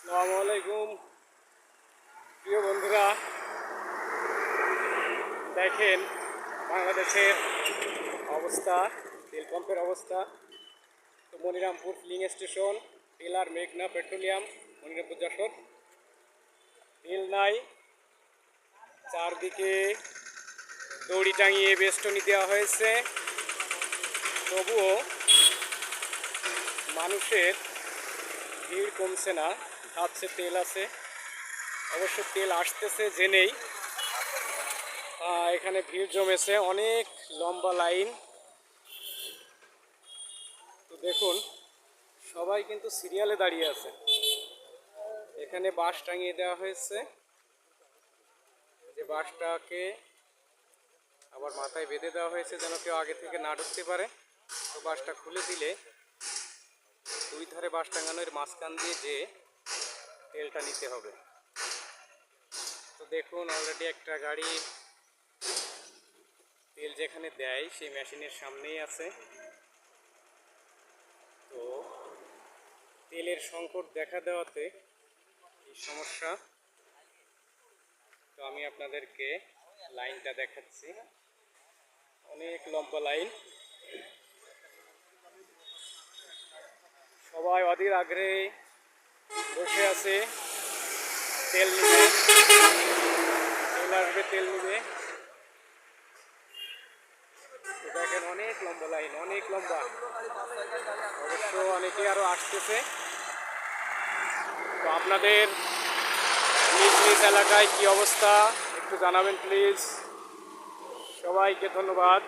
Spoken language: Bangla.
আসসালামু আলাইকুম প্রিয় বন্ধুরা, দেখেন বাংলাদেশের অবস্থা, তেল পাম্পের অবস্থা। তো মনিরামপুর ফিলিং স্টেশন, টেলার মেঘনা পেট্রোলিয়াম, মনিরামপুর যশোর। তেল নাই, চারদিকে দড়ি টাঙিয়ে বেষ্টনী দেওয়া হয়েছে, তবুও মানুষের ভিড় কমছে না। ভাবছে তেল আছে, অবশ্য তেল আসতেছে জেনেই এখানে ভিড় জমেছে, অনেক লম্বা লাইন। তো দেখুন, সবাই কিন্তু সিরিয়ালে দাঁড়িয়ে আছে। এখানে বাঁশ টাঙিয়ে দেওয়া হয়েছে, যে বাঁশটাকে আবার মাথায় বেঁধে দেওয়া হয়েছে যেন কেউ আগে থেকে না ঢুকতে পারে। তো বাঁশটা খুলে দিলে দুই ধারে বাঁশ টাঙানোর মাঝখান দিয়ে যে তেলটা নিতে হবে। তো দেখুন, অলরেডি একটা গাড়ি তেল যেখানে দেয় সেই মেশিনের সামনেই আছে। তো তেলের সংকট দেখা দেওয়াতে এই সমস্যা। তো আমি আপনাদেরকে লাইনটা দেখাচ্ছি, অনেক লম্বা লাইন। সবাই অধীর আগ্রহে বসে আছে তেল নিবে, তেল আসবে, তেল নিবে। দেখেন অনেক লম্বা লাইন, অনেক লম্বা। অবশ্য অনেকে আরো আসতেছে। তো আপনাদের নিজ নিজ এলাকায় কি অবস্থা একটু জানাবেন প্লিজ। সবাইকে ধন্যবাদ।